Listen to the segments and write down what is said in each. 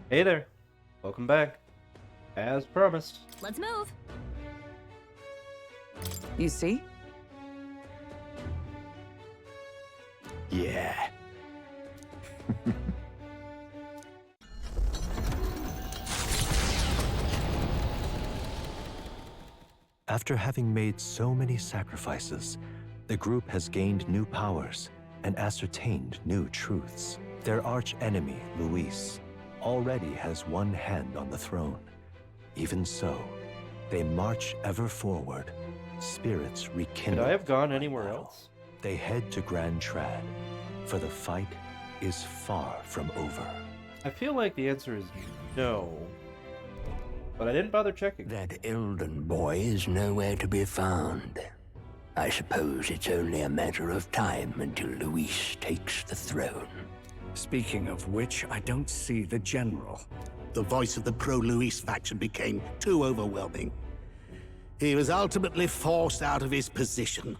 Hey there. Welcome back. As promised. Let's move. You see? Yeah. After having made so many sacrifices, the group has gained new powers and ascertained new truths. Their arch-enemy, Luis, already has one hand on the throne. Even so, they march ever forward, spirits rekindle. Could I have gone anywhere else? They head to Grand Trad, for the fight is far from over. I feel like the answer is no. But I didn't bother checking. That Elden boy is nowhere to be found. I suppose it's only a matter of time until Luis takes the throne. Speaking of which, I don't see the general. The voice of the pro-Luis faction became too overwhelming. He was ultimately forced out of his position.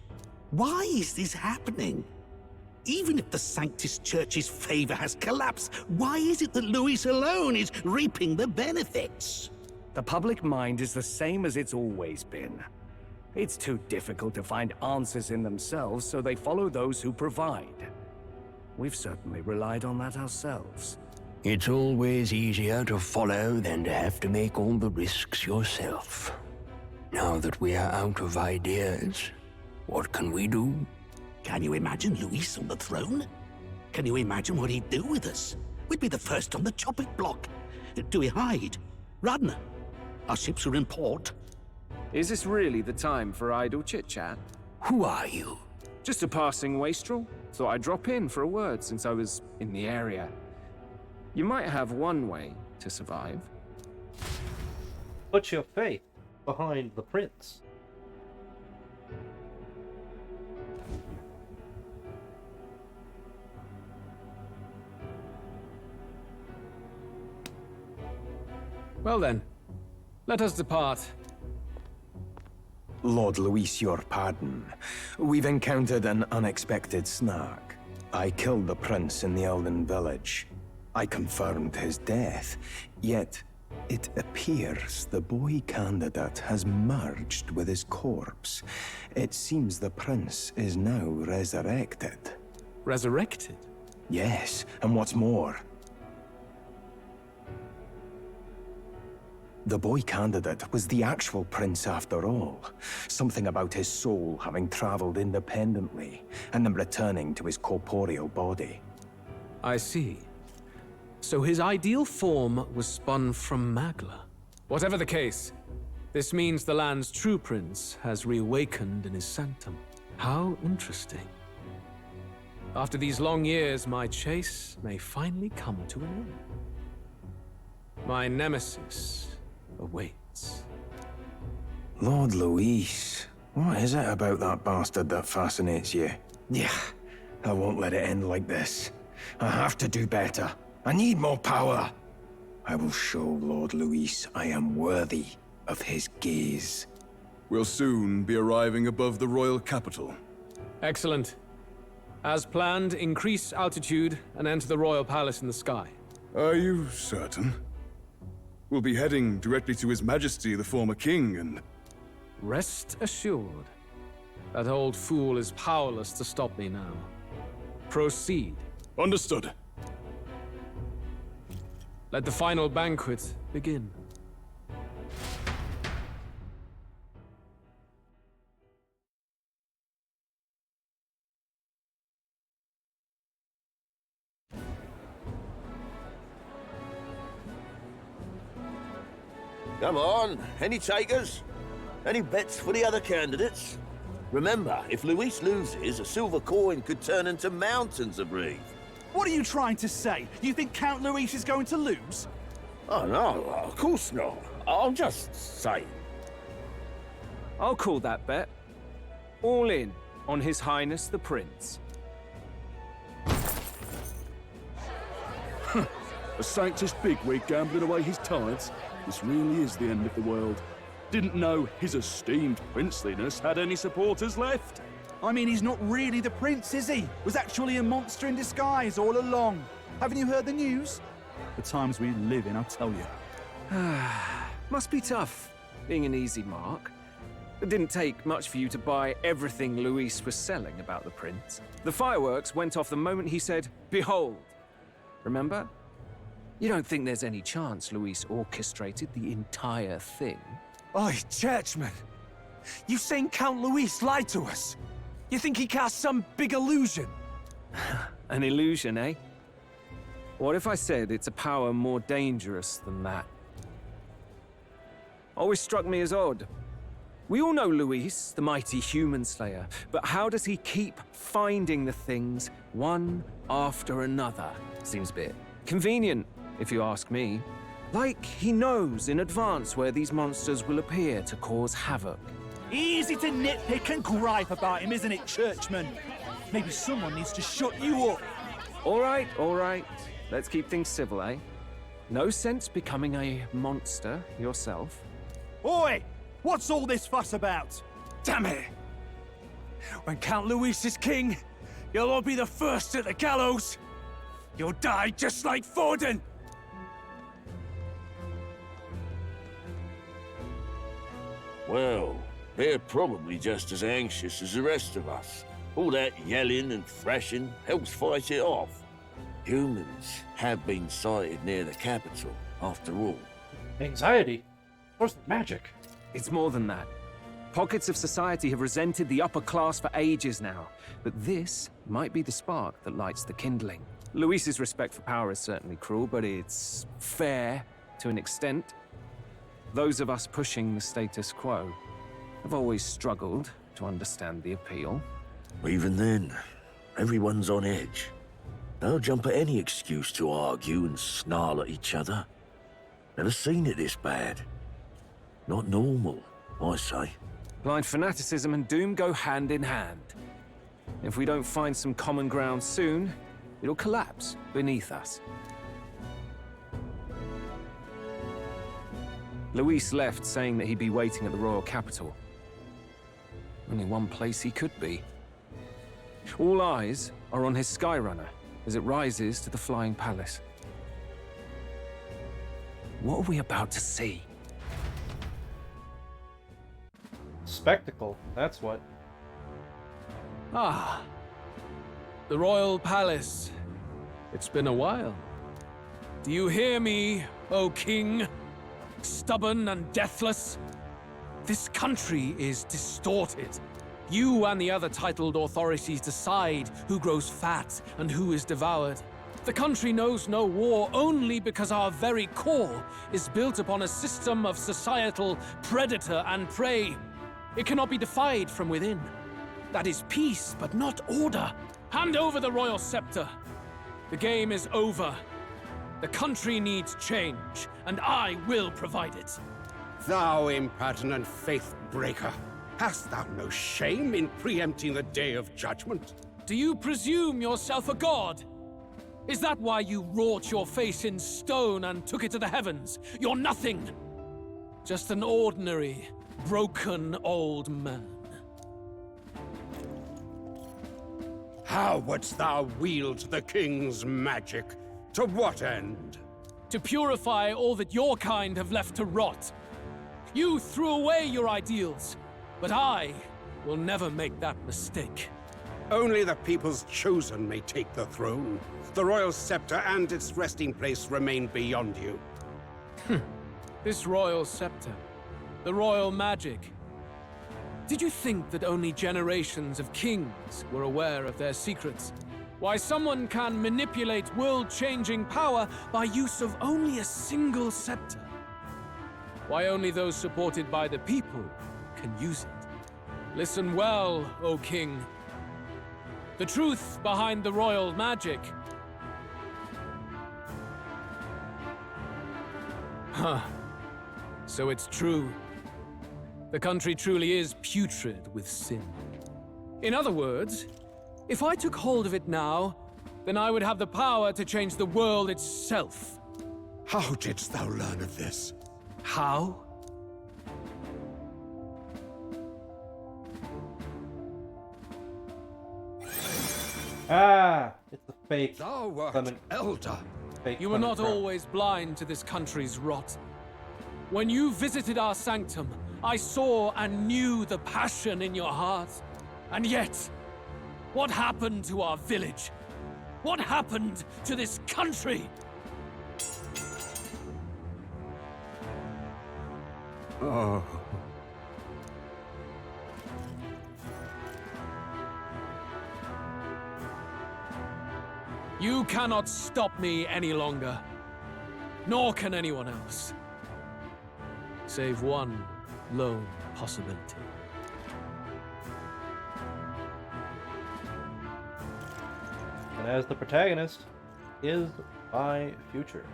Why is this happening? Even if the Sanctus Church's favor has collapsed, why is it that Luis alone is reaping the benefits? The public mind is the same as it's always been. It's too difficult to find answers in themselves, so they follow those who provide. We've certainly relied on that ourselves. It's always easier to follow than to have to make all the risks yourself. Now that we are out of ideas, what can we do? Can you imagine Luis on the throne? Can you imagine what he'd do with us? We'd be the first on the chopping block. Do we hide? Run? Our ships are in port. Is this really the time for idle chit-chat? Who are you? Just a passing wastrel. Thought I'd drop in for a word since I was in the area. You might have one way to survive. Put your faith behind the prince. Well then, let us depart. Lord Luis, your pardon. We've encountered an unexpected snag. I killed the prince in the Elden village. I confirmed his death, yet it appears the boy candidate has merged with his corpse. It seems the prince is now resurrected. Resurrected? Yes, and what's more, the boy candidate was the actual prince after all. Something about his soul having traveled independently and then returning to his corporeal body. I see. So his ideal form was spun from Magla. Whatever the case, this means the land's true prince has reawakened in his sanctum. How interesting. After these long years, my chase may finally come to an end. My nemesis awaits. Lord Luis, what is it about that bastard that fascinates you? Yeah, I won't let it end like this. I have to do better. I need more power. I will show Lord Luis I am worthy of his gaze. We'll soon be arriving above the royal capital. Excellent. As planned, increase altitude and enter the royal palace in the sky. Are you certain? We'll be heading directly to His Majesty, the former king, and... Rest assured, that old fool is powerless to stop me now. Proceed. Understood. Let the final banquet begin. Come on, any takers? Any bets for the other candidates? Remember, if Luis loses, a silver coin could turn into mountains of Reeve. What are you trying to say? You think Count Luis is going to lose? Oh no, of course not. I'm just saying. I'll call that bet. All in on His Highness the Prince. A Sanctus bigwig gambling away his tithes? This really is the end of the world. Didn't know his esteemed princeliness had any supporters left. I mean, he's not really the prince, is he? Was actually a monster in disguise all along. Haven't you heard the news? The times we live in, I tell you. Must be tough, being an easy mark. It didn't take much for you to buy everything Luis was selling about the prince. The fireworks went off the moment he said, "Behold." Remember? You don't think there's any chance Luis orchestrated the entire thing? Oi, churchman! You saying Count Luis lied to us? You think he cast some big illusion? An illusion, eh? What if I said it's a power more dangerous than that? Always struck me as odd. We all know Luis, the mighty human slayer, but how does he keep finding the things one after another? Seems a bit convenient, if you ask me. Like he knows in advance where these monsters will appear to cause havoc. Easy to nitpick and gripe about him, isn't it, churchman? Maybe someone needs to shut you up. All right. Let's keep things civil, eh? No sense becoming a monster yourself. Oi! What's all this fuss about? Damn it! When Count Luis is king, you'll all be the first at the gallows. You'll die just like Forden. Well, they're probably just as anxious as the rest of us. All that yelling and thrashing helps fight it off. Humans have been sighted near the capital, after all. Anxiety? Source of magic. It's more than that. Pockets of society have resented the upper class for ages now, but this might be the spark that lights the kindling. Luis's respect for power is certainly cruel, but it's fair to an extent. Those of us pushing the status quo have always struggled to understand the appeal. Even then, everyone's on edge. They'll jump at any excuse to argue and snarl at each other. Never seen it this bad. Not normal, I say. Blind fanaticism and doom go hand in hand. If we don't find some common ground soon, it'll collapse beneath us. Luis left saying that he'd be waiting at the royal capital. Only one place he could be. All eyes are on his Skyrunner as it rises to the flying palace. What are we about to see? Spectacle, that's what. Ah, the royal palace. It's been a while. Do you hear me, O king? Stubborn and deathless? This country is distorted. You and the other titled authorities decide who grows fat and who is devoured. The country knows no war only because our very core is built upon a system of societal predator and prey. It cannot be defied from within. That is peace, but not order. Hand over the royal scepter. The game is over. The country needs change, and I will provide it. Thou impertinent faith breaker, hast thou no shame in preempting the day of judgment? Do you presume yourself a god? Is that why you wrought your face in stone and took it to the heavens? You're nothing. Just an ordinary, broken old man. How wouldst thou wield the king's magic? To what end? To purify all that your kind have left to rot. You threw away your ideals, but I will never make that mistake. Only the people's chosen may take the throne. The royal scepter and its resting place remain beyond you. This royal scepter, the royal magic. Did you think that only generations of kings were aware of their secrets? Why someone can manipulate world-changing power by use of only a single scepter? Why only those supported by the people can use it? Listen well, O king. The truth behind the royal magic. Huh. So it's true. The country truly is putrid with sin. In other words, if I took hold of it now, then I would have the power to change the world itself. How didst thou learn of this? How? Ah, it's a fake. Thou wert Clement. elder, You were not always blind to this country's rot. When you visited our sanctum, I saw and knew the passion in your heart. And yet, what happened to our village? What happened to this country? Oh. You cannot stop me any longer. Nor can anyone else. Save one lone possibility. And as the protagonist is my future.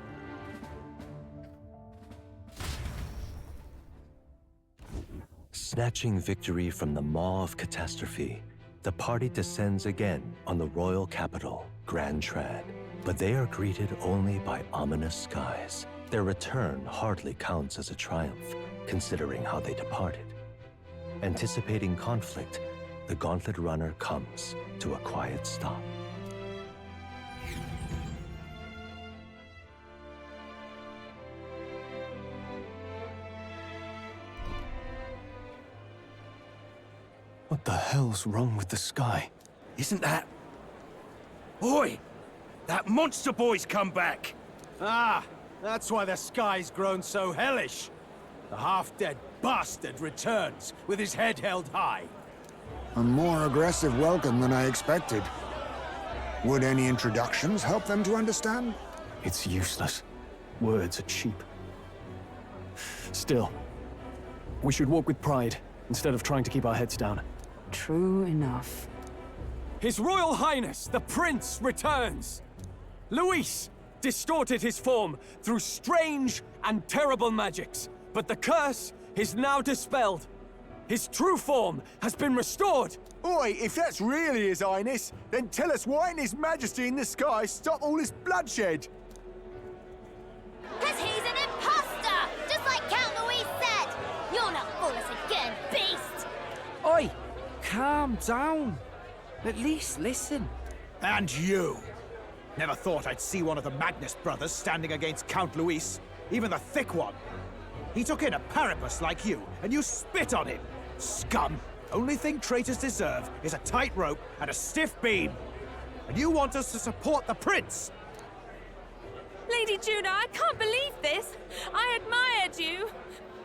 Snatching victory from the maw of catastrophe, the party descends again on the royal capital, Grand Trad. But they are greeted only by ominous skies. Their return hardly counts as a triumph, considering how they departed. Anticipating conflict, the Gauntlet Runner comes to a quiet stop. What the hell's wrong with the sky? Isn't that... Oi! That monster boy's come back! Ah, that's why the sky's grown so hellish. The half-dead bastard returns with his head held high. A more aggressive welcome than I expected. Would any introductions help them to understand? It's useless. Words are cheap. Still, we should walk with pride instead of trying to keep our heads down. True enough. His Royal Highness, the Prince, returns! Luis distorted his form through strange and terrible magics, but the curse is now dispelled. His true form has been restored! Oi, if that's really His Highness, then tell us why in His Majesty in the sky stop all this bloodshed? 'Cause he's an imposter! Just like Count Luis said! You'll not fool us again, beast! Oi! Calm down. At least listen. And you! Never thought I'd see one of the Magnus brothers standing against Count Luis, even the thick one. He took in a Paripus like you, and you spit on him! Scum! Only thing traitors deserve is a tight rope and a stiff beam. And you want us to support the prince? Lady Juna, I can't believe this! I admired you!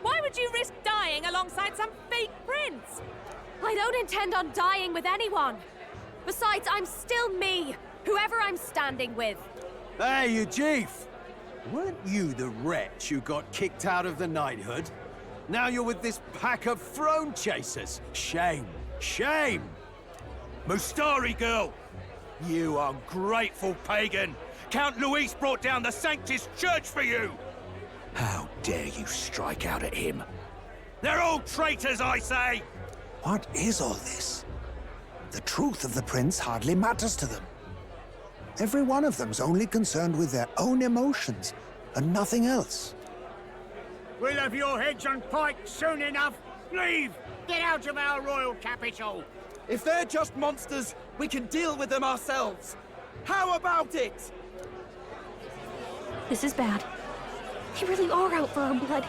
Why would you risk dying alongside some fake prince? I don't intend on dying with anyone. Besides, I'm still me, whoever I'm standing with. Hey, you chief! Weren't you the wretch who got kicked out of the knighthood? Now you're with this pack of throne chasers. Shame! Shame! Mustari girl! You ungrateful pagan! Count Luis brought down the Sanctus Church for you! How dare you strike out at him? They're all traitors, I say! What is all this? The truth of the prince hardly matters to them. Every one of them's only concerned with their own emotions, and nothing else. We'll have your heads on pikes soon enough. Leave! Get out of our royal capital! If they're just monsters, we can deal with them ourselves. How about it? This is bad. They really are out for our blood.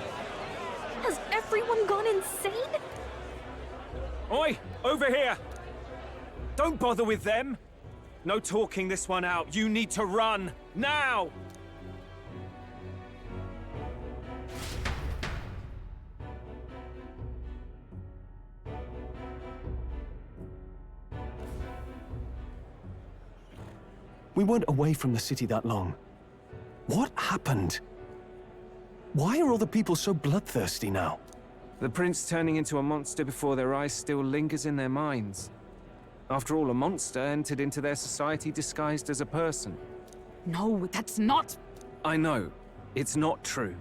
Has everyone gone insane? Oi, over here! Don't bother with them. No talking this one out. You need to run, now! We weren't away from the city that long. What happened? Why are all the people so bloodthirsty now? The prince turning into a monster before their eyes still lingers in their minds. After all, a monster entered into their society disguised as a person. No, that's not... I know, it's not true.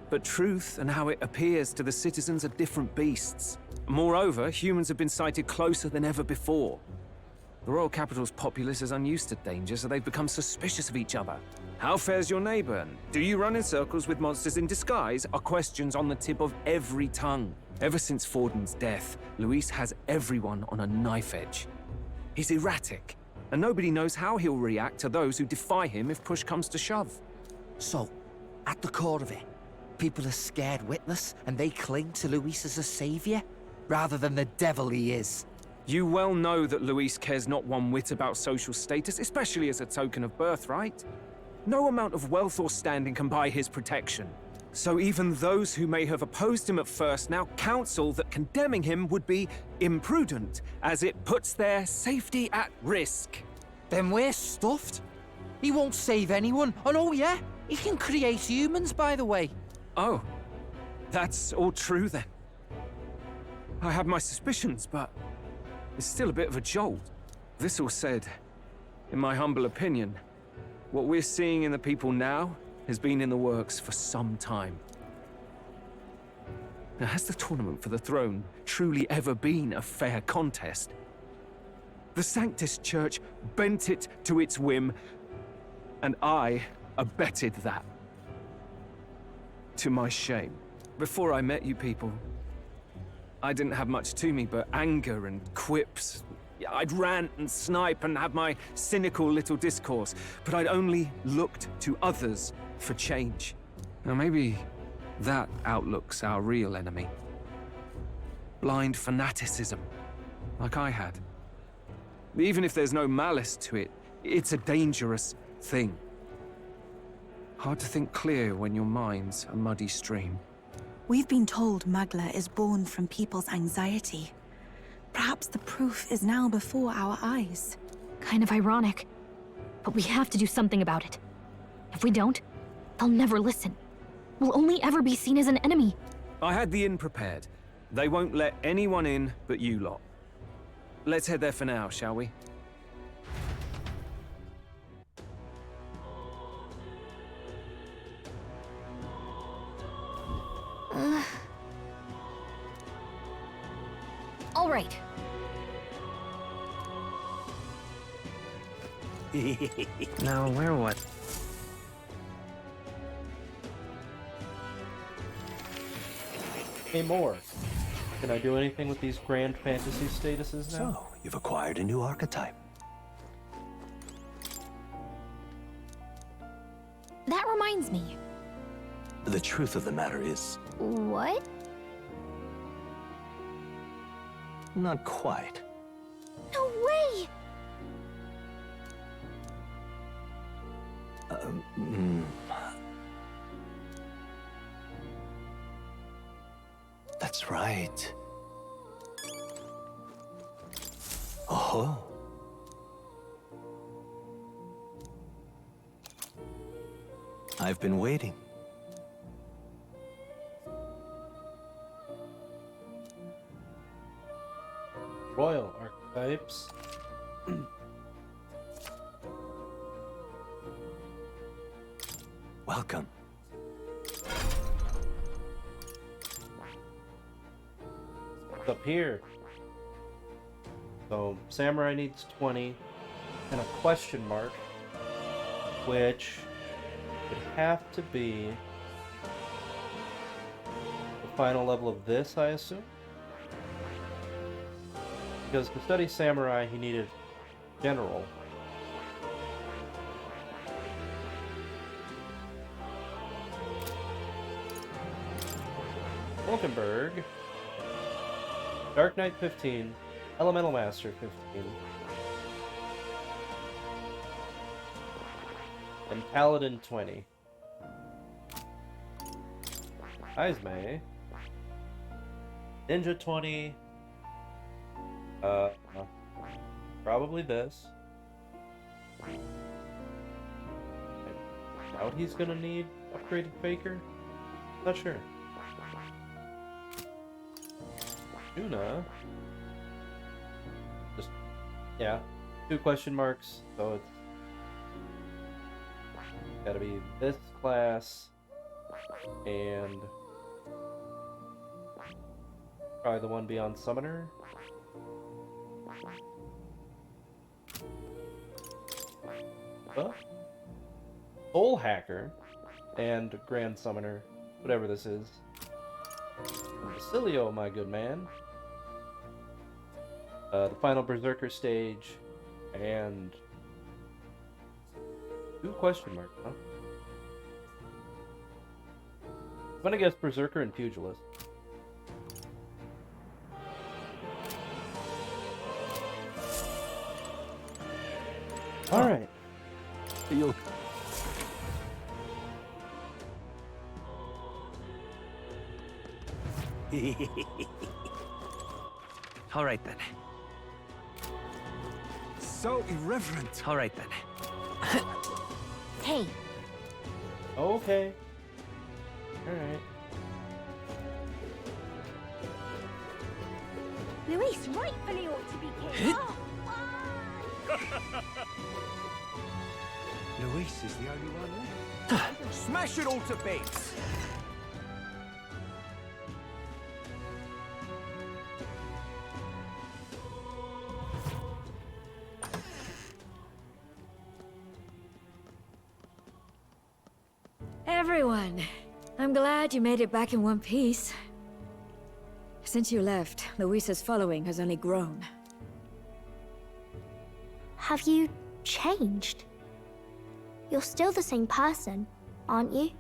But truth and how it appears to the citizens are different beasts. Moreover, humans have been sighted closer than ever before. The royal capital's populace is unused to danger, so they've become suspicious of each other. How fares your neighbor? Do you run in circles with monsters in disguise? Are questions on the tip of every tongue. Ever since Forden's death, Luis has everyone on a knife edge. He's erratic, and nobody knows how he'll react to those who defy him if push comes to shove. So, at the core of it, people are scared witless and they cling to Luis as a savior, rather than the devil he is. You well know that Luis cares not one whit about social status, especially as a token of birthright. No amount of wealth or standing can buy his protection. So even those who may have opposed him at first now counsel that condemning him would be imprudent, as it puts their safety at risk. Then we're stuffed. He won't save anyone. And oh yeah, he can create humans, by the way. Oh, that's all true then. I have my suspicions, but it's still a bit of a jolt. This all said, in my humble opinion, what we're seeing in the people now has been in the works for some time. Now, has the tournament for the throne truly ever been a fair contest? The Sanctus Church bent it to its whim, and I abetted that. To my shame. Before I met you people, I didn't have much to me but anger and quips. I'd rant and snipe and have my cynical little discourse, but I'd only looked to others for change. Now maybe that outlook's our real enemy. Blind fanaticism, like I had. Even if there's no malice to it, it's a dangerous thing. Hard to think clear when your mind's a muddy stream. We've been told Magla is born from people's anxiety. Perhaps the proof is now before our eyes. Kind of ironic. But we have to do something about it. If we don't, they'll never listen. We'll only ever be seen as an enemy. I had the inn prepared. They won't let anyone in but you lot. Let's head there for now, shall we? All right. Now, where what? Hey, more. Can I do anything with these grand fantasy statuses now? So, you've acquired a new archetype. That reminds me. The truth of the matter is... What? Not quite. No way! That's right. Oh. I've been waiting. Royal archetypes. Welcome. What's up here? So, Samurai needs 20 and a question mark, which would have to be the final level of this, I assume? Because to study Samurai, he needed General. Wolkenberg. Dark Knight 15. Elemental Master 15. And Paladin 20. Aizme. Ninja 20. Probably this. I doubt he's gonna need upgraded Faker. Not sure. Tuna. Just, yeah, 2 question marks, so it's gotta be this class and probably the one beyond Summoner. Soul Hacker and Grand Summoner, whatever this is. Basilio, my good man. The final Berserker stage and 2 question marks, huh? I'm gonna guess Berserker and Pugilist. Alright. You'll... All right then. So irreverent. All right then. Hey. Okay. Alright. Luis rightfully ought to be king. Luis is the only one left. Smash it all to bits! Everyone, I'm glad you made it back in one piece. Since you left, Luisa's following has only grown. Have you changed? You're still the same person, aren't you?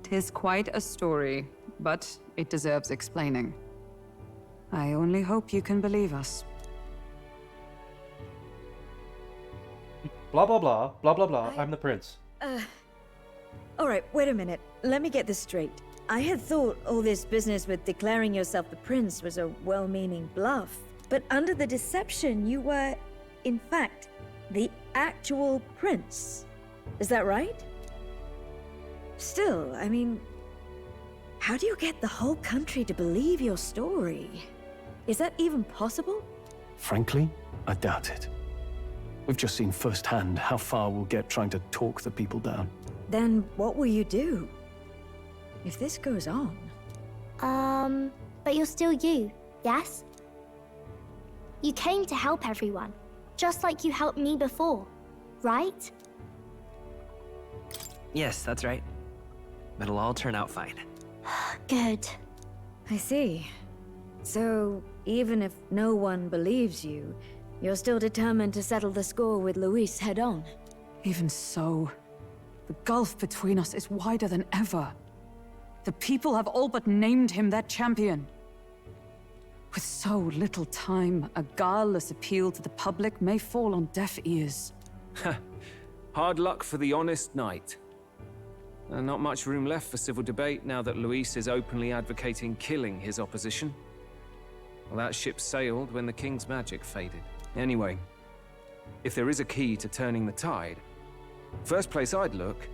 'Tis quite a story, but it deserves explaining. I only hope you can believe us. Blah blah blah, blah blah blah, I'm the prince. Alright, wait a minute. Let me get this straight. I had thought all this business with declaring yourself the prince was a well-meaning bluff. But under the deception, you were, in fact, the actual prince. Is that right? Still, I mean, how do you get the whole country to believe your story? Is that even possible? Frankly, I doubt it. We've just seen firsthand how far we'll get trying to talk the people down. Then what will you do? If this goes on... But you're still you, yes? You came to help everyone, just like you helped me before, right? Yes, that's right. It'll all turn out fine. Good. I see. So, even if no one believes you, you're still determined to settle the score with Luis head-on? Even so, the gulf between us is wider than ever. The people have all but named him their champion. With so little time, a guileless appeal to the public may fall on deaf ears. Hard luck for the honest knight. Not much room left for civil debate now that Luis is openly advocating killing his opposition. Well, that ship sailed when the king's magic faded. Anyway, if there is a key to turning the tide, first place I'd look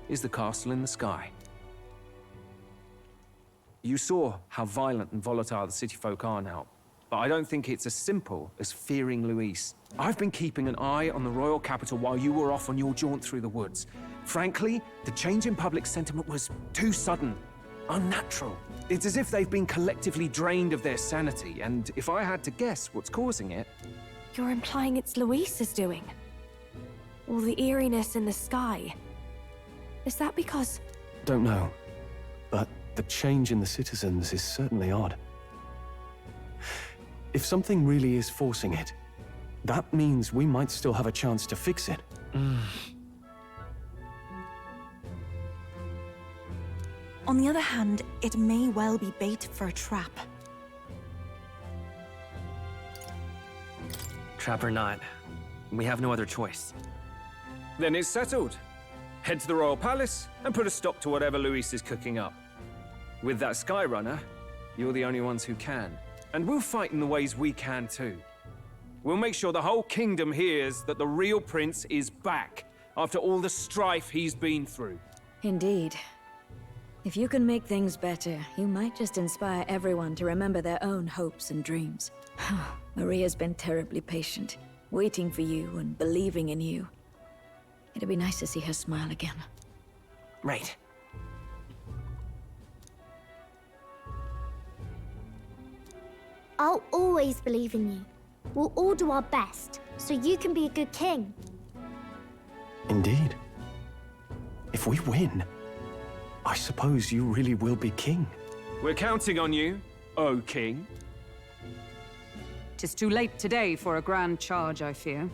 is the castle in the sky. You saw how violent and volatile the city folk are now, but I don't think it's as simple as fearing Luis. I've been keeping an eye on the royal capital while you were off on your jaunt through the woods. Frankly, the change in public sentiment was too sudden, unnatural. It's as if they've been collectively drained of their sanity, and if I had to guess what's causing it... You're implying it's Luis's doing? All the eeriness in the sky. Is that because... Don't know, but the change in the citizens is certainly odd. If something really is forcing it, that means we might still have a chance to fix it. On the other hand, it may well be bait for a trap. Trap or not, we have no other choice. Then it's settled. Head to the royal palace and put a stop to whatever Luis is cooking up. With that Skyrunner, you're the only ones who can. And we'll fight in the ways we can too. We'll make sure the whole kingdom hears that the real prince is back after all the strife he's been through. Indeed. If you can make things better, you might just inspire everyone to remember their own hopes and dreams. Maria's been terribly patient, waiting for you and believing in you. It'd be nice to see her smile again. Right. I'll always believe in you. We'll all do our best, so you can be a good king. Indeed. If we win, I suppose you really will be king. We're counting on you, O king. 'Tis too late today for a grand charge, I fear.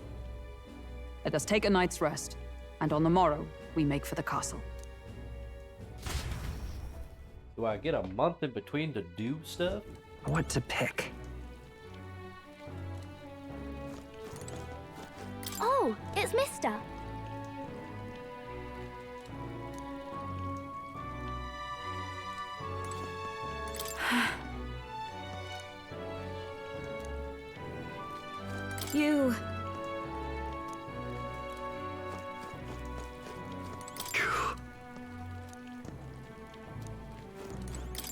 Let us take a night's rest. And on the morrow, we make for the castle. Do I get a month in between to do stuff? What to pick? Oh, it's Mister. You...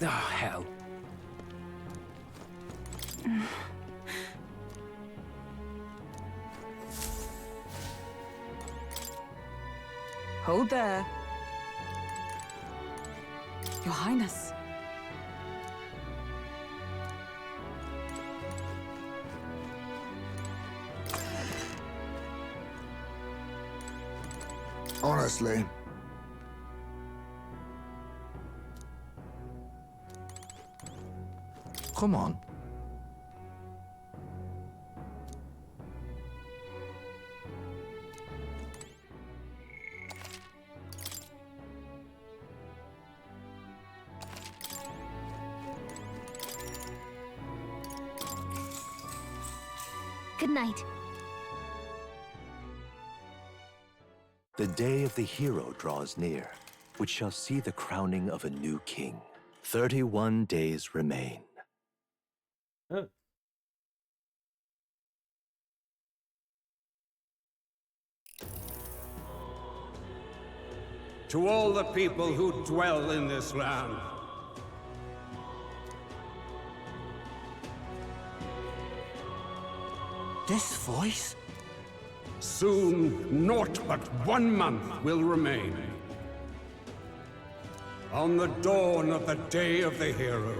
Oh, hell. Hold there. Your Highness. Honestly. Come on. Good night. The day of the hero draws near, which shall see the crowning of a new king. 31 days remain. Oh. To all the people who dwell in this land, this voice? soon naught but 1 month will remain. On the dawn of the Day of the Hero,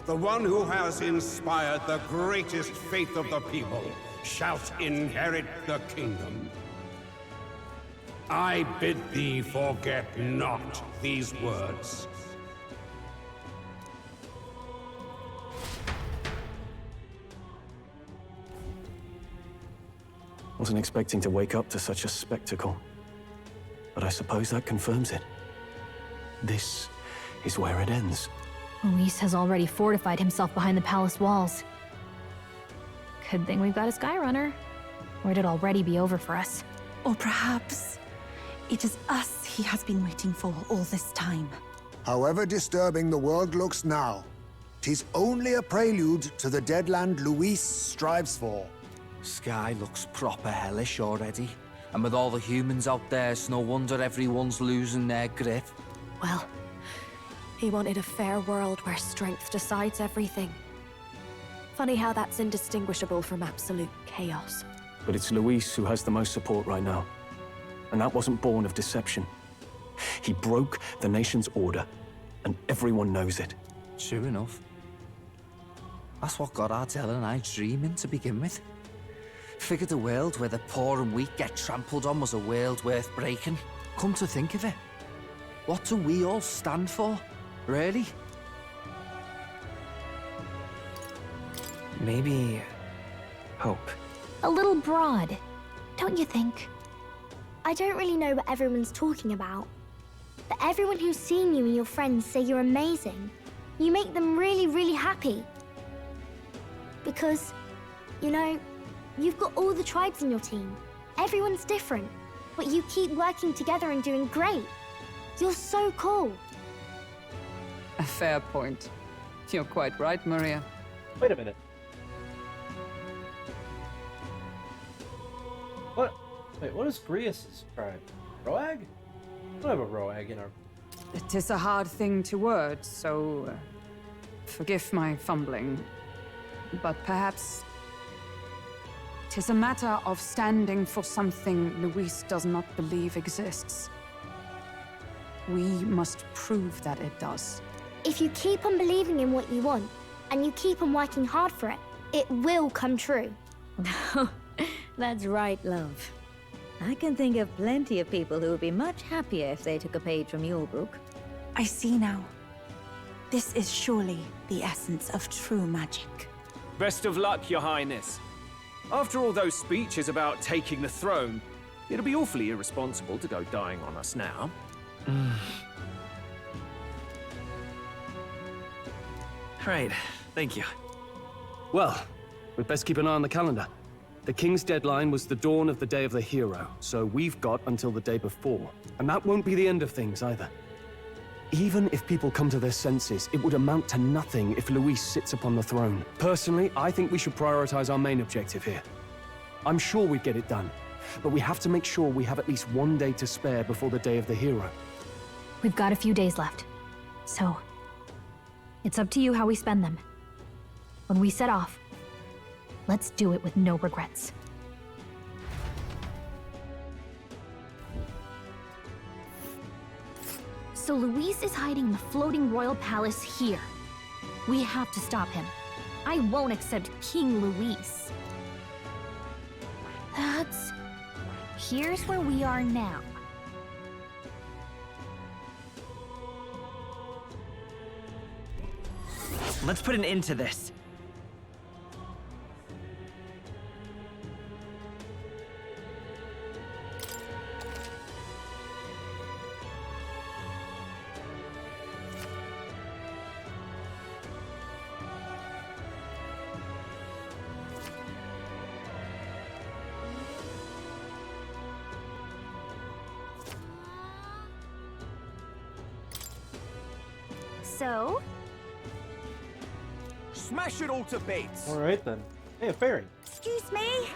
the one who has inspired the greatest faith of the people shalt inherit the kingdom. I bid thee forget not these words. Wasn't expecting to wake up to such a spectacle, but I suppose that confirms it. This is where it ends. Luis has already fortified himself behind the palace walls. Good thing we've got a Skyrunner, or it'd already be over for us. Or perhaps it is us he has been waiting for all this time. However disturbing the world looks now, 'tis only a prelude to the deadland Luis strives for. Sky looks proper hellish already. And with all the humans out there, it's no wonder everyone's losing their grip. Well, he wanted a fair world where strength decides everything. Funny how that's indistinguishable from absolute chaos. But it's Luis who has the most support right now. And that wasn't born of deception. He broke the nation's order, and everyone knows it. True enough. That's what got Ardell and I dreaming to begin with. Figured a world where the poor and weak get trampled on was a world worth breaking. Come to think of it, what do we all stand for, really? Maybe... hope. A little broad, don't you think? I don't really know what everyone's talking about, but everyone who's seen you and your friends say you're amazing. You make them really, really happy. Because, you know, you've got all the tribes in your team. Everyone's different, but you keep working together and doing great. You're so cool. A fair point. You're quite right, Maria. Wait a minute. What? Wait, what is Grius's tribe? Roag? We don't have a Roag in our... It is a hard thing to word, so... forgive my fumbling. But perhaps... 'tis a matter of standing for something Luis does not believe exists. We must prove that it does. If you keep on believing in what you want, and you keep on working hard for it, it will come true. That's right, love. I can think of plenty of people who would be much happier if they took a page from your book. I see now. This is surely the essence of true magic. Best of luck, Your Highness. After all those speeches about taking the throne, It'll be awfully irresponsible to go dying on us now. Right, thank you. Well, we'd best keep an eye on the calendar. The King's deadline was the dawn of the Day of the Hero, so we've got until the day before. And that won't be the end of things either. Even if people come to their senses, it would amount to nothing if Luis sits upon the throne. Personally, I think we should prioritize our main objective here. I'm sure we'd get it done, but we have to make sure we have at least one day to spare before the Day of the Hero. We've got a few days left, so it's up to you how we spend them. When we set off, let's do it with no regrets. So Luis is hiding in the floating royal palace here. We have to stop him. I won't accept King Luis. Here's where we are now. Let's put an end to this. So? Smash it all to bits! Alright then. Hey, a fairy. Excuse me?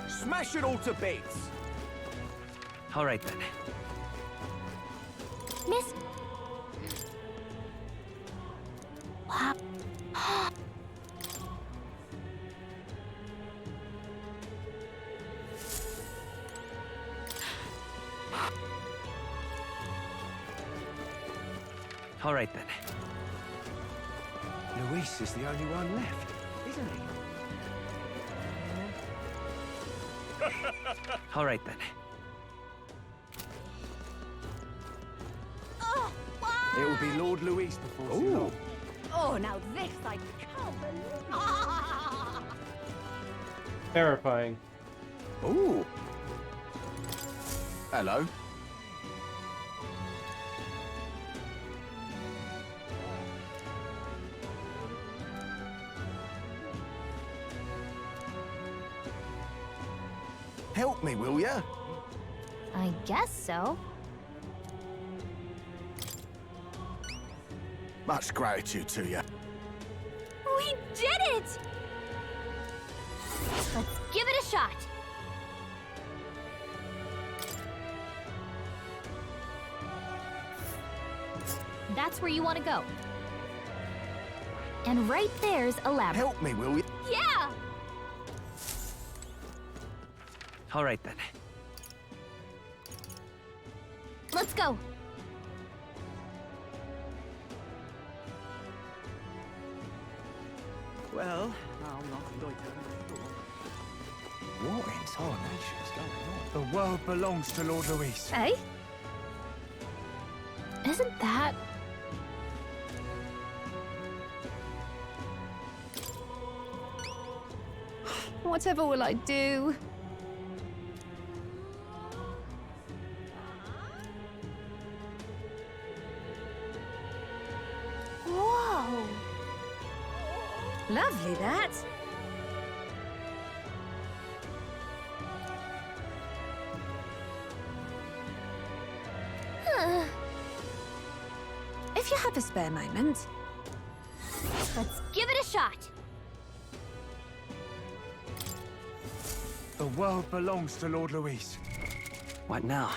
Smash it all to bits! All right then. Miss... Wow. All right then. Luis is the only one left, isn't he? All right then. Oh, It will be Lord Luis before too long. Oh, now this I can't believe. Terrifying. Ooh. Hello. Help me, will ya? I guess so. Much gratitude to you. We did it! Let's give it a shot. That's where you want to go. And right there's a ladder. Help me, will you? Yeah! All right then. Let's go. Well, I'll not loiter. What in tarnation is going on? The world belongs to Lord Luis. Hey? Isn't that... Whatever will I do? Whoa! Lovely, that. If you have a spare moment. Let's give it a shot. The world belongs to Lord Luis. What now?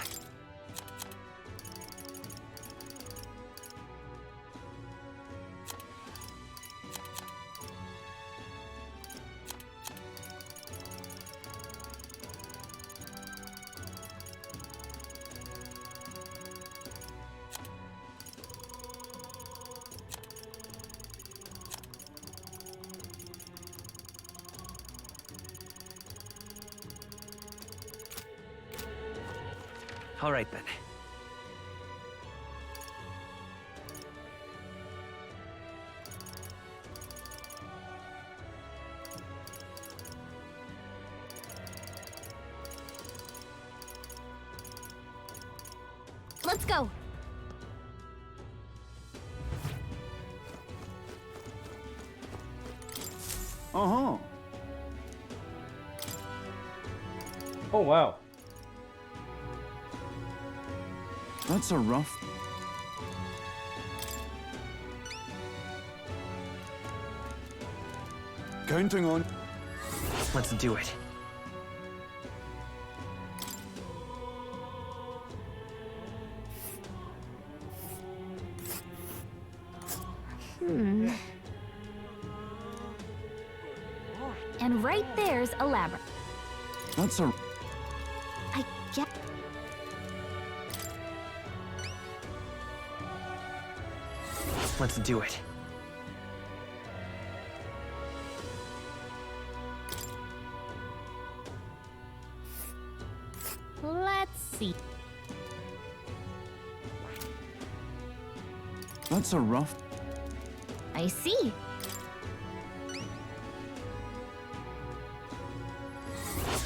All right then. Let's go. Uh-huh. Oh, wow. That's a rough... Counting on... Let's do it. And right there's a labyrinth. That's a... I get... Let's do it. Let's see. That's a rough... I see.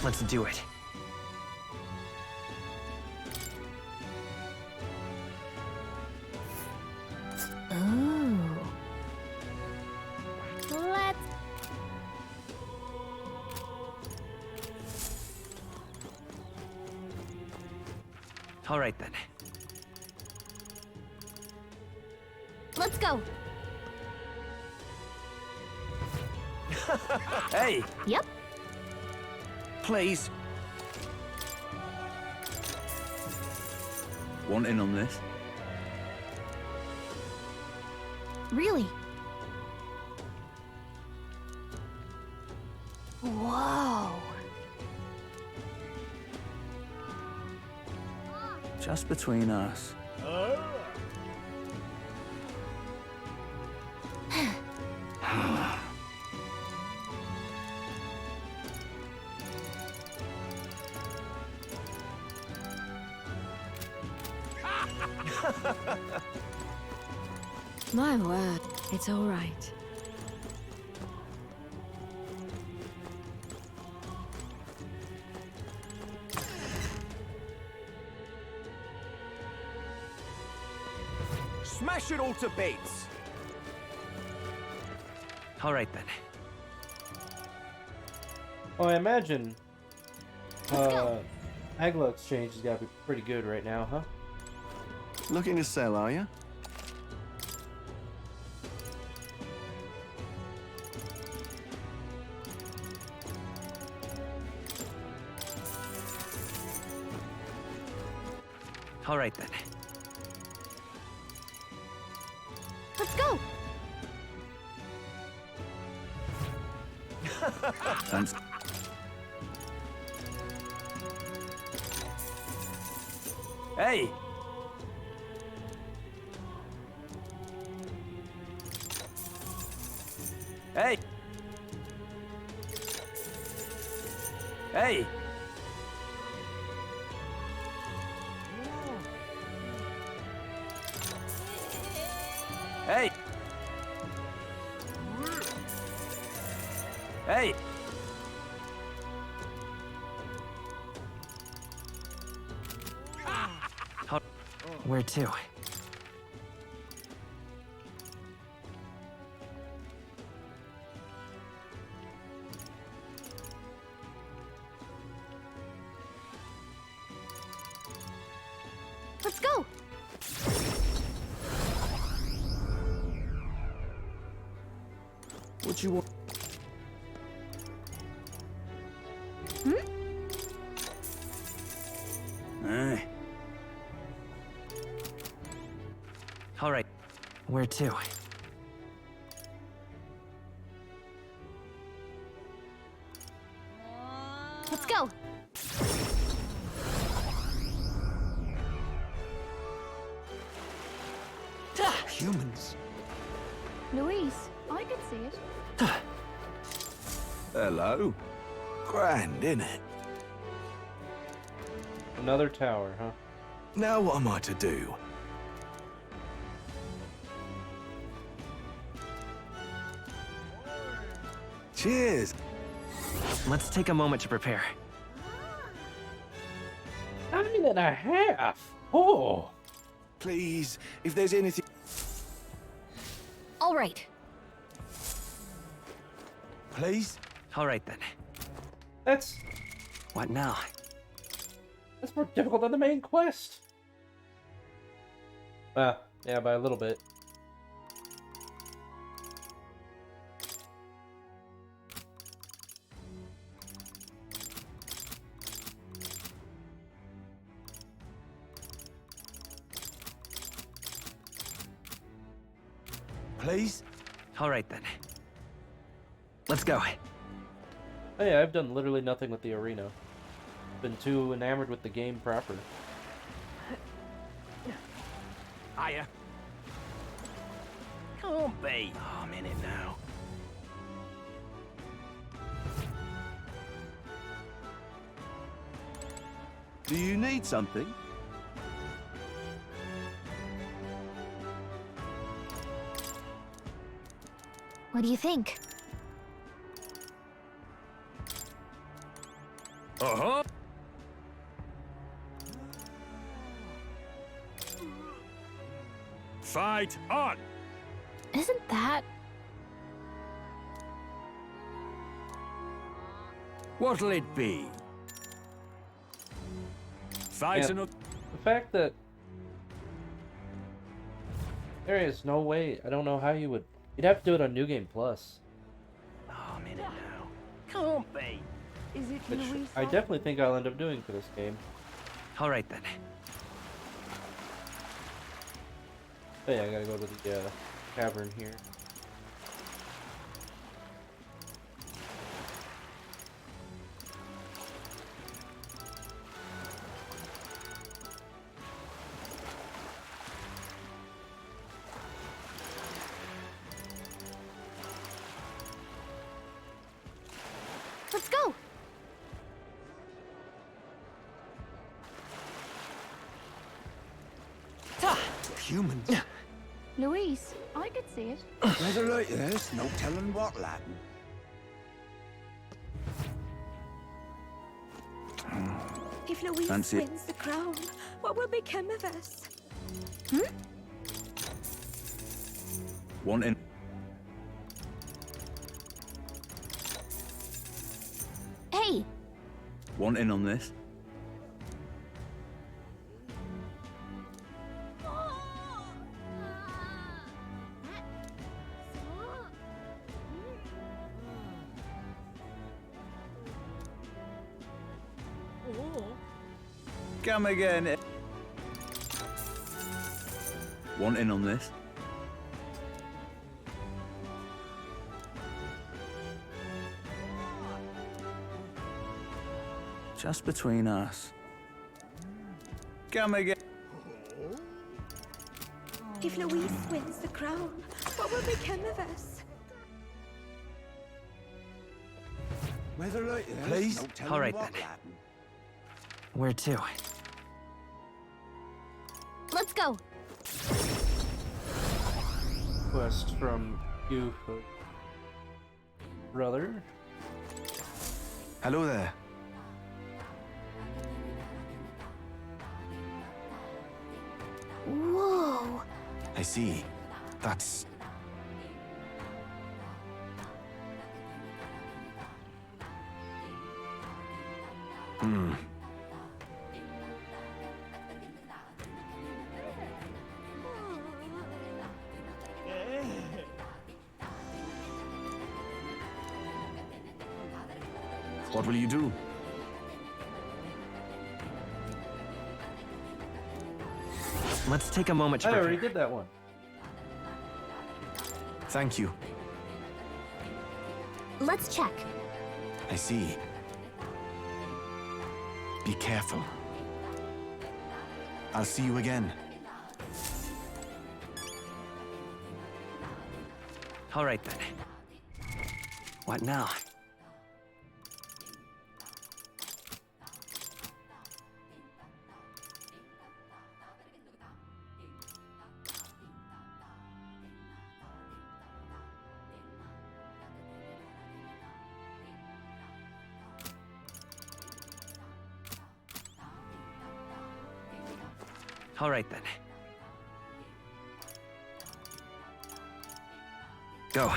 Let's do it. Ooh. Let's... All right then. Let's go. Hey! Yep. Please. Want in on this? Really? Whoa. Just between us. My word, it's all right. Smash it all to bits! All right then. Oh, I imagine Agla Exchange has got to be pretty good right now, huh? Looking to sell, are you? All right then. Let's go. Thanks. Hey! Hey! Hey! Hey! Hey! Where to? Let's go. What you want? Aye. All right. Where to? Let's go. Humans. Luis, I could see it. Hello. Grand, innit? Another tower, huh? Now what am I to do? Cheers. Let's take a moment to prepare. 9.5. Oh. Please, if there's anything... All right. Please? All right then. That's What now? more difficult than the main quest. Yeah, by a little bit. Please? All right then. Let's go. Oh yeah, I've done literally nothing with the arena. Been too enamored with the game proper. Hiya. Can't be. Oh, I'm in it now. Do you need something? What do you think? Uh-huh. Fight on! Isn't that... What'll it be? Fight Yeah, another... the fact that there is no way, I don't know how you would. You'd have to do it on New Game Plus. Oh, I'm in it now. Can't be. Is it Which Louise? I definitely think I'll end up doing for this game. All right then. Oh yeah, I gotta go to the cavern here. Let's go. Humans. Louise, I could see it. Weather like this, no telling what'll happen. If Louise Fancy- wins the crown, what will become of us? Wanting... Hey, Wanting on this? Come again. Wanting on this? Just between us. Come again. If Louise wins the crown, what will become of us? Weather like this, Please? no telling All right what'll then. happen. Where to? let's go. Quest from you, brother. Hello there. Whoa. I see. That's... What will you do? Let's take a moment to I prepare. already did that one. Thank you. Let's check. I see. Be careful. I'll see you again. All right then. What now? All right then. go.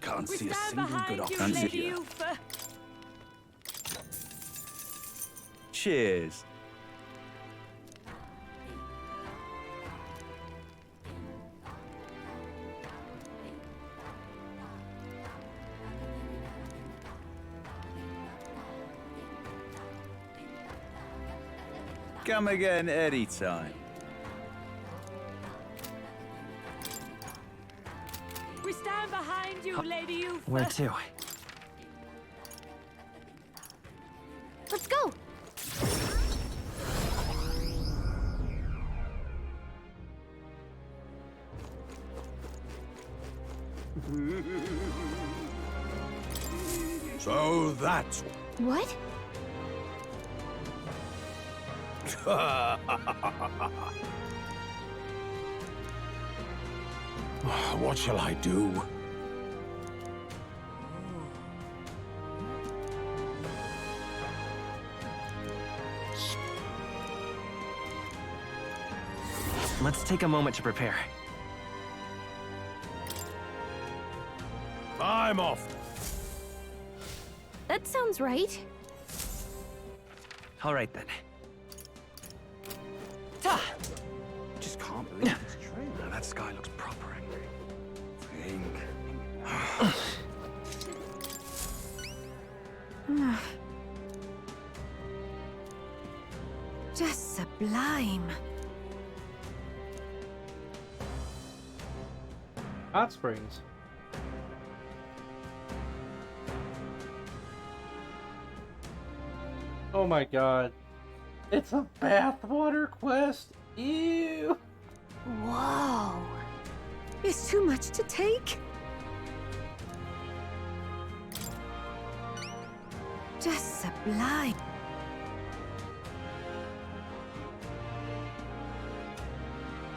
Can't We see a stand single good behind you, option Lady here. Ufa. Cheers. Come again anytime. We stand behind you, Lady Ufa. Where to? Let's go! So that's... What? What shall I do? Let's take a moment to prepare. I'm off. That sounds right. All right then. Just can't believe it's true. Now that sky looks proper angry. Just sublime. Hot springs. Oh my god. It's a bathwater quest? Ew! Whoa. It's too much to take. Just sublime.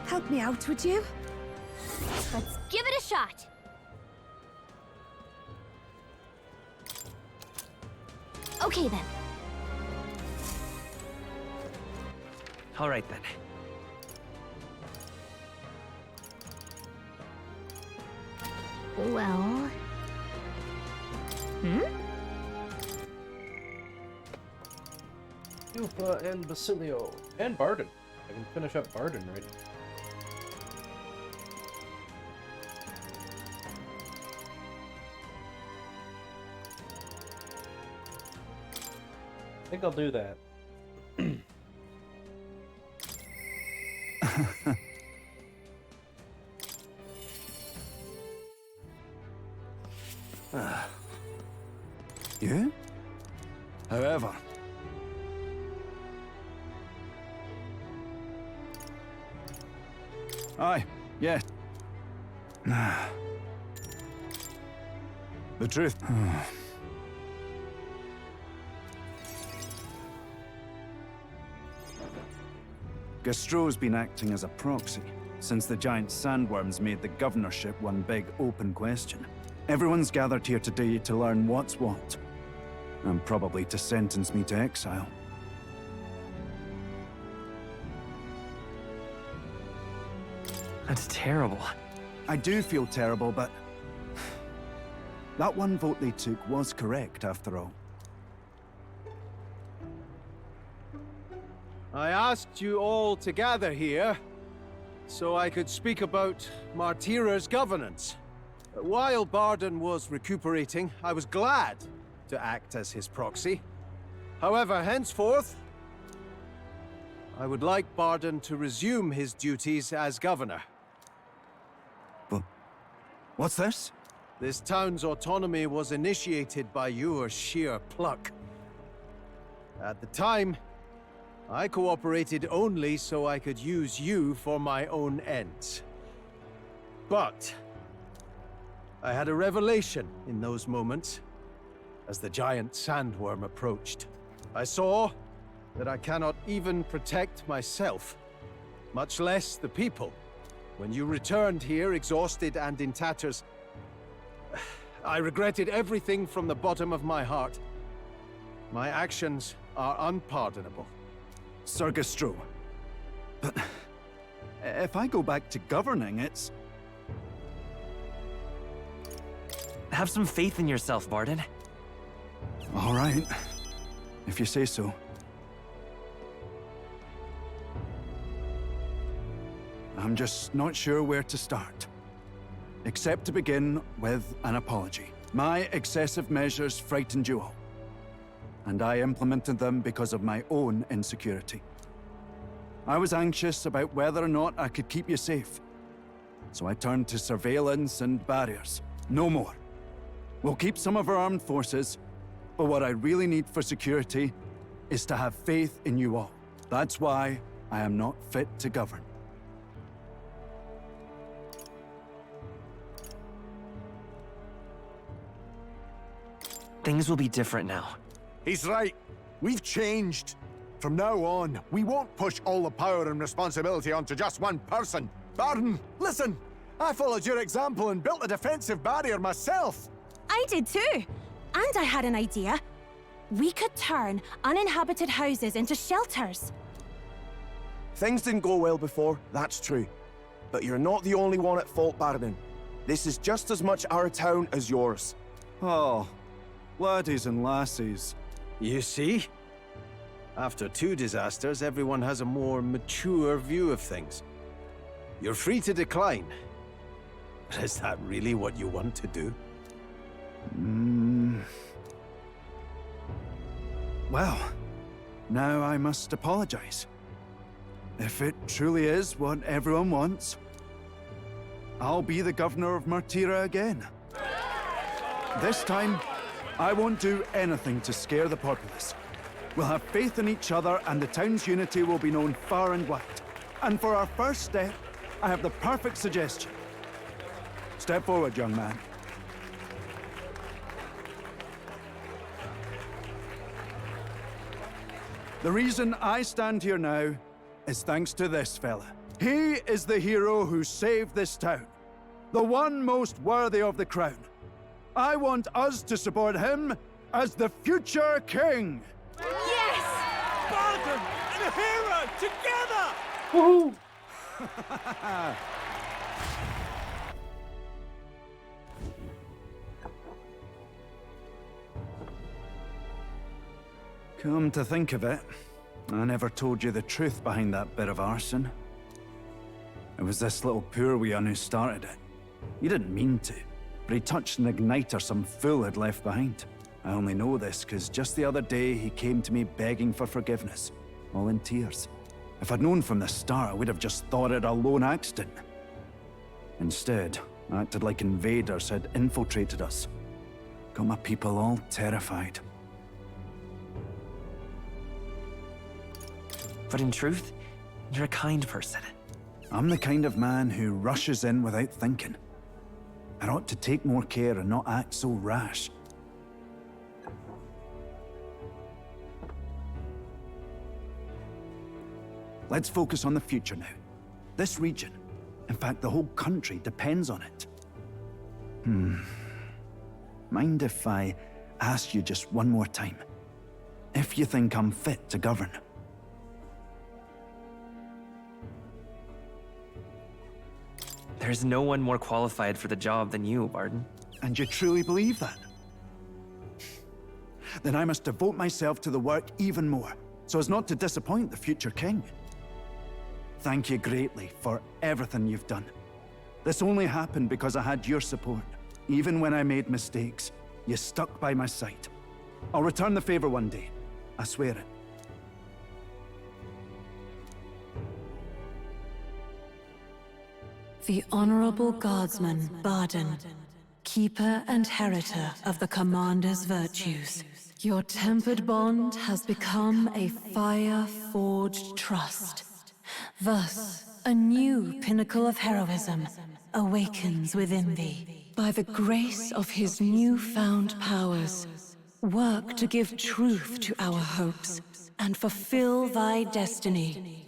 Help me out, would you? Let's give it a shot. Okay then. All right then. Well... Ufa and Basilio. And Barden. I can finish up Barden right. I think I'll do that. You? However... Aye, yeah. The truth. Gastro's been acting as a proxy since the giant sandworms made the governorship one big open question. Everyone's gathered here today to learn what's what, and probably to sentence me to exile. That's terrible. I do feel terrible, but... that one vote they took was correct, after all. I asked you all to gather here so I could speak about Martira's governance. While Barden was recuperating, I was glad to act as his proxy. However, henceforth, I would like Barden to resume his duties as governor. But what's this? This town's autonomy was initiated by your sheer pluck. At the time, I cooperated only so I could use you for my own ends. But I had a revelation in those moments as the giant sandworm approached. I saw that I cannot even protect myself, much less the people. When you returned here exhausted and in tatters, I regretted everything from the bottom of my heart. My actions are unpardonable. Sir Gastro, but... If I go back to governing, it's... Have some faith in yourself, Barden. All right, if you say so. I'm just not sure where to start. Except to begin with an apology. My excessive measures frightened you all. And I implemented them because of my own insecurity. I was anxious about whether or not I could keep you safe. So I turned to surveillance and barriers. No more. We'll keep some of our armed forces, but what I really need for security is to have faith in you all. That's why I am not fit to govern. Things will be different now. He's right. We've changed. From now on, we won't push all the power and responsibility onto just one person. Barden, listen! I followed your example and built a defensive barrier myself. I did too. And I had an idea. We could turn uninhabited houses into shelters. Things didn't go well before, that's true. But you're not the only one at fault, Barden. This is just as much our town as yours. Oh, laddies and lassies. You see? After 2 disasters, everyone has a more mature view of things. You're free to decline. But is that really what you want to do? Well, now I must apologize. If it truly is what everyone wants, I'll be the governor of Martira again. This time, I won't do anything to scare the populace. We'll have faith in each other and the town's unity will be known far and wide. And for our first step, I have the perfect suggestion. Step forward, young man. The reason I stand here now is thanks to this fella. He is the hero who saved this town. The one most worthy of the crown. I want us to support him as the future king. Yes! Barden and a hero together! Woohoo! Come to think of it, I never told you the truth behind that bit of arson. It was this little poor wee un who started it. He didn't mean to, but he touched an igniter some fool had left behind. I only know this because just the other day he came to me begging for forgiveness, all in tears. If I'd known from the start, I would have just thought it a lone accident. Instead, I acted like invaders had infiltrated us. Got my people all terrified. But in truth, you're a kind person. I'm the kind of man who rushes in without thinking. I ought to take more care and not act so rash. Let's focus on the future now. This region, in fact the whole country, depends on it. Mind if I ask you just one more time? If you think I'm fit to govern? There's no one more qualified for the job than you, Barden. And you truly believe that? Then I must devote myself to the work even more, so as not to disappoint the future king. Thank you greatly for everything you've done. This only happened because I had your support. Even when I made mistakes, you stuck by my side. I'll return the favor one day. I swear it. The Honorable Guardsman, Barden, Keeper and Heriter of the Commander's virtues. Your tempered bond has become a fire-forged trust. Thus, a new pinnacle of heroism awakens within thee. By the grace of his newfound powers, work to give truth to our hopes and fulfill thy destiny.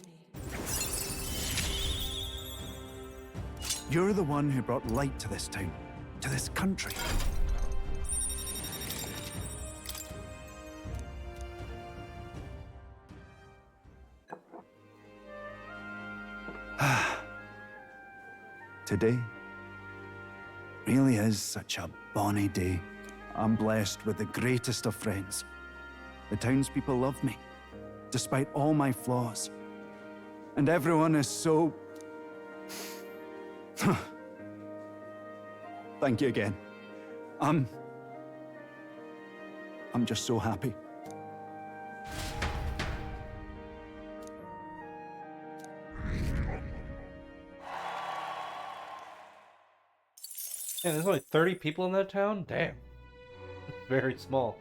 You're the one who brought light to this town, to this country. Today really is such a bonny day. I'm blessed with the greatest of friends. The townspeople love me, despite all my flaws. And everyone is so... Thank you again. I'm just so happy. Man, there's only 30 people in that town? Damn. Very small.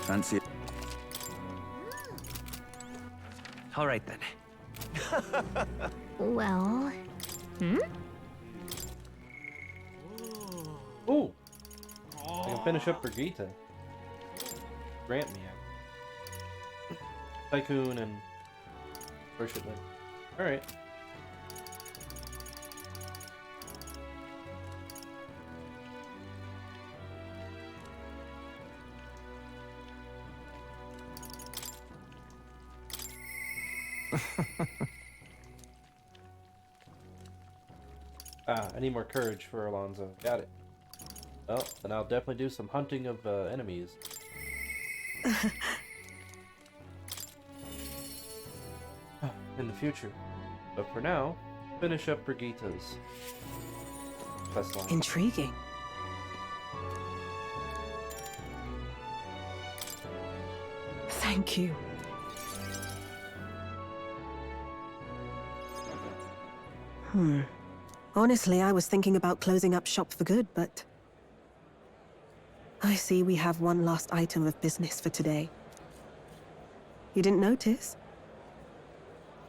Fancy it. All right then. Well, Ooh! I can finish up Brigitte. Grant me out. Tycoon and worship it. Alright. I need more courage for Alonzo. Got it. Well, then I'll definitely do some hunting of enemies. In the future. But for now, finish up Brigitte's quest line. Intriguing. Thank you. Honestly, I was thinking about closing up shop for good, but... I see we have one last item of business for today. You didn't notice?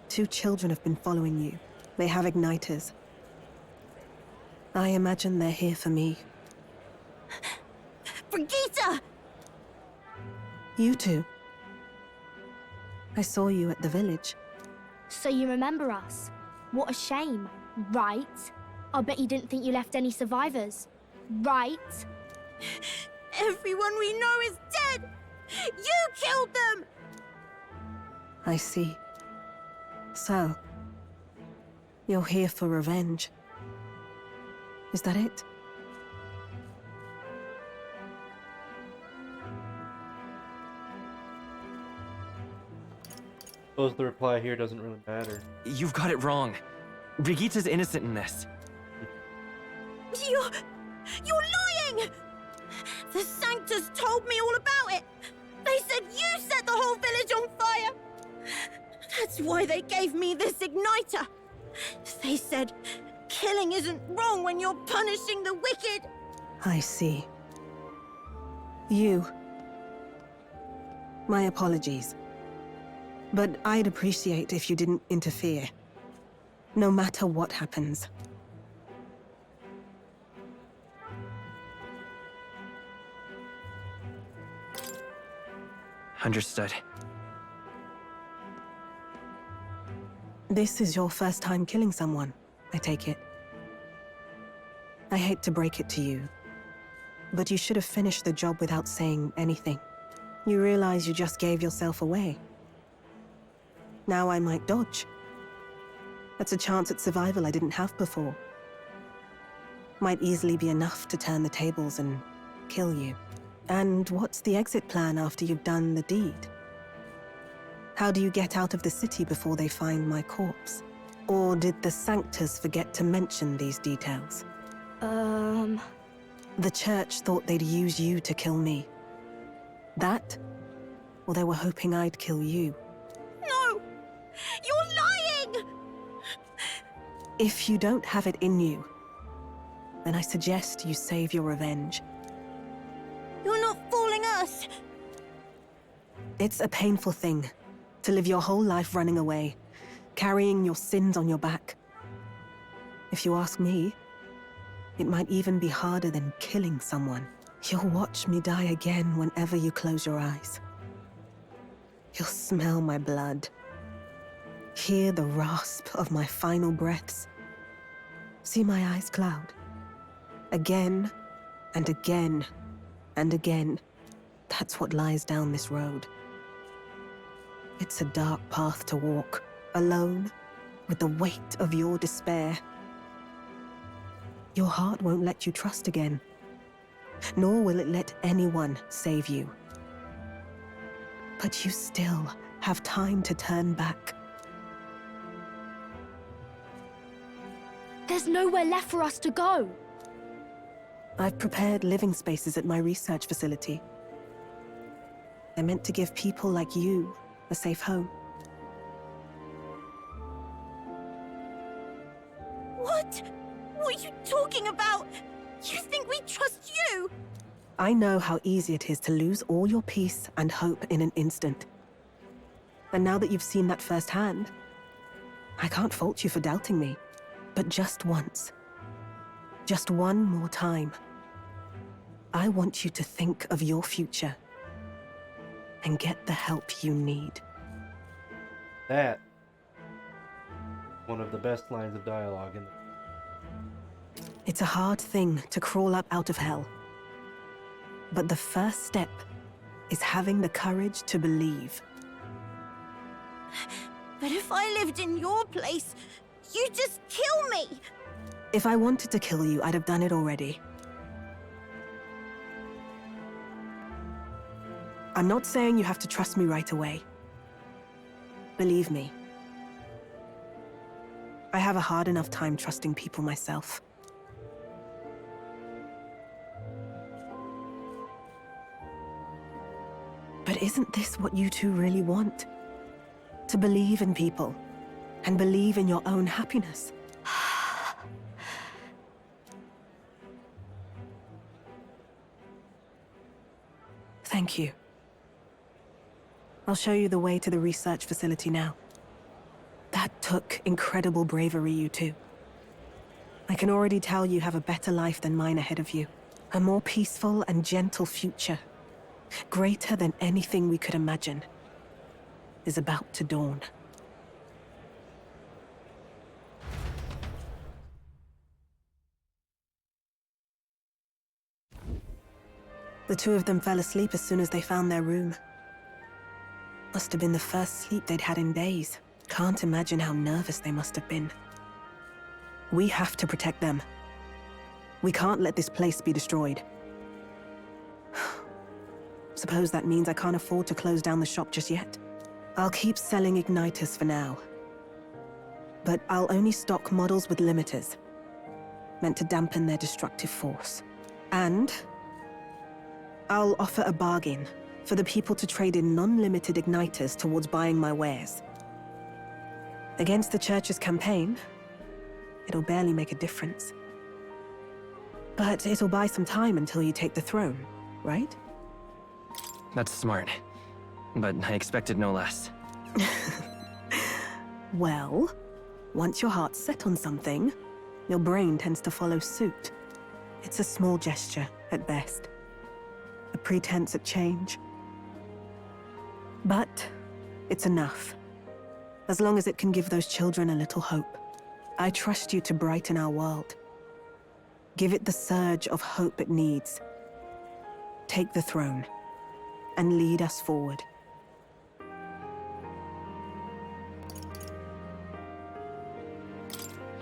2 children have been following you. They have igniters. I imagine they're here for me. Brigitte! You two. I saw you at the village. So you remember us? What a shame, right? I'll bet you didn't think you left any survivors, right? Everyone we know is dead! You killed them! I see. So, you're here for revenge. Is that it? Suppose the reply here doesn't really matter. You've got it wrong. Brigitte's innocent in this. You're lying! The Sanctus told me all about it! They said you set the whole village on fire! That's why they gave me this igniter! They said killing isn't wrong when you're punishing the wicked! I see. You. My apologies. But I'd appreciate if you didn't interfere. No matter what happens. Understood. This is your first time killing someone, I take it. I hate to break it to you, but you should have finished the job without saying anything. You realize you just gave yourself away. Now I might dodge. That's a chance at survival I didn't have before. Might easily be enough to turn the tables and kill you. And what's the exit plan after you've done the deed? How do you get out of the city before they find my corpse? Or did the Sanctus forget to mention these details? The church thought they'd use you to kill me. That? Or they were hoping I'd kill you? No! You're lying! If you don't have it in you, then I suggest you save your revenge. You're not fooling us! It's a painful thing, to live your whole life running away, carrying your sins on your back. If you ask me, it might even be harder than killing someone. You'll watch me die again whenever you close your eyes. You'll smell my blood. Hear the rasp of my final breaths. See my eyes cloud. Again, and again, and again. That's what lies down this road. It's a dark path to walk, alone, with the weight of your despair. Your heart won't let you trust again, nor will it let anyone save you. But you still have time to turn back. There's nowhere left for us to go. I've prepared living spaces at my research facility. They're meant to give people like you a safe home. What? What are you talking about? You think we trust you? I know how easy it is to lose all your peace and hope in an instant. And now that you've seen that firsthand, I can't fault you for doubting me. But just once, just one more time, I want you to think of your future and get the help you need. That, one of the best lines of dialogue in the... It's a hard thing to crawl up out of hell. But the first step is having the courage to believe. But if I lived in your place, you'd just kill me! If I wanted to kill you, I'd have done it already. I'm not saying you have to trust me right away. Believe me. I have a hard enough time trusting people myself. But isn't this what you two really want? To believe in people, and believe in your own happiness. Thank you. I'll show you the way to the research facility now. That took incredible bravery, you two. I can already tell you have a better life than mine ahead of you. A more peaceful and gentle future, greater than anything we could imagine, is about to dawn. The two of them fell asleep as soon as they found their room. Must have been the first sleep they'd had in days. Can't imagine how nervous they must have been. We have to protect them. We can't let this place be destroyed. Suppose that means I can't afford to close down the shop just yet. I'll keep selling igniters for now. But I'll only stock models with limiters, meant to dampen their destructive force. And I'll offer a bargain for the people to trade in non-limited igniters towards buying my wares. Against the Church's campaign, it'll barely make a difference. But it'll buy some time until you take the throne, right? That's smart. But I expected no less. Well, once your heart's set on something, your brain tends to follow suit. It's a small gesture, at best. A pretense at change. But it's enough. As long as it can give those children a little hope. I trust you to brighten our world. Give it the surge of hope it needs. Take the throne, and lead us forward.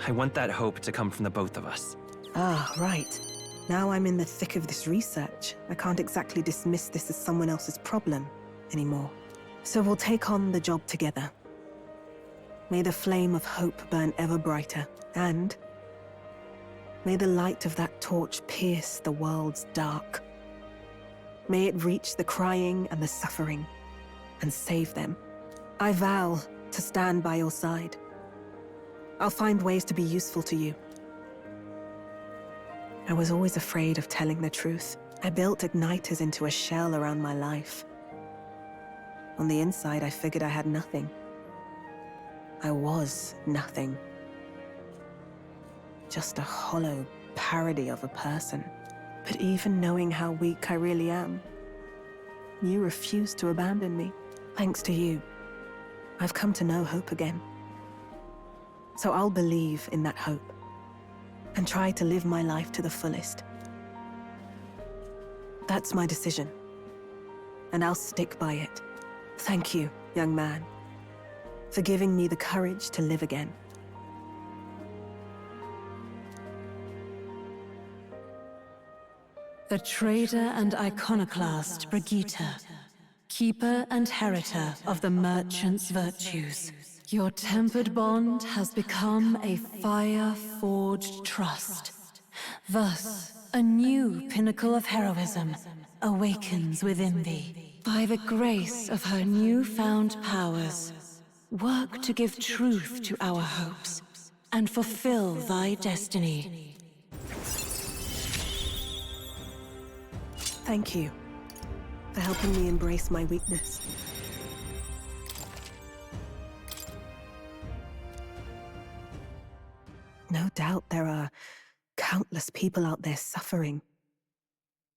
I want that hope to come from the both of us. Ah, right. Now I'm in the thick of this research. I can't exactly dismiss this as someone else's problem anymore. So we'll take on the job together. May the flame of hope burn ever brighter, and may the light of that torch pierce the world's dark. May it reach the crying and the suffering, and save them. I vow to stand by your side. I'll find ways to be useful to you. I was always afraid of telling the truth. I built igniters into a shell around my life. On the inside, I figured I had nothing. I was nothing. Just a hollow parody of a person. But even knowing how weak I really am, you refused to abandon me. Thanks to you, I've come to know hope again. So I'll believe in that hope and try to live my life to the fullest. That's my decision, and I'll stick by it. Thank you, young man, for giving me the courage to live again. The traitor and iconoclast Brigitte, keeper and heriter of the merchant's virtues. Your tempered bond has become a fire-forged trust. Thus, a new pinnacle of heroism awakens within thee. By the grace of her newfound powers, work to give truth to our hopes and fulfill thy destiny. Thank you for helping me embrace my weakness. No doubt there are countless people out there suffering,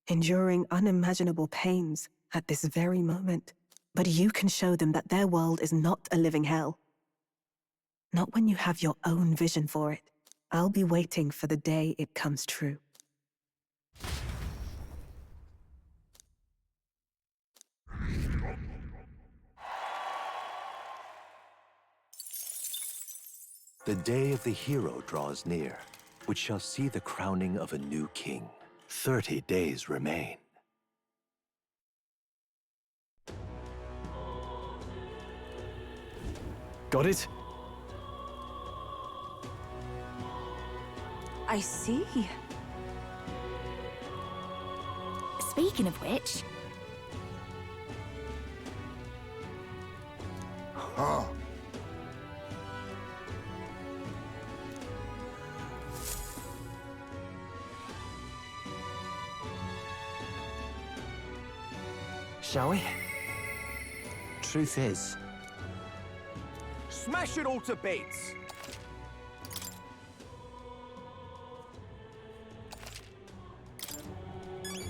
enduring unimaginable pains at this very moment. But you can show them that their world is not a living hell. Not when you have your own vision for it. I'll be waiting for the day it comes true. The day of the hero draws near, which shall see the crowning of a new king. 30 days remain. Got it? I see. Speaking of which... Oh. Shall we? Truth is, Smash it all to bits!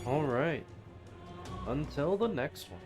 Alright. Until the next one.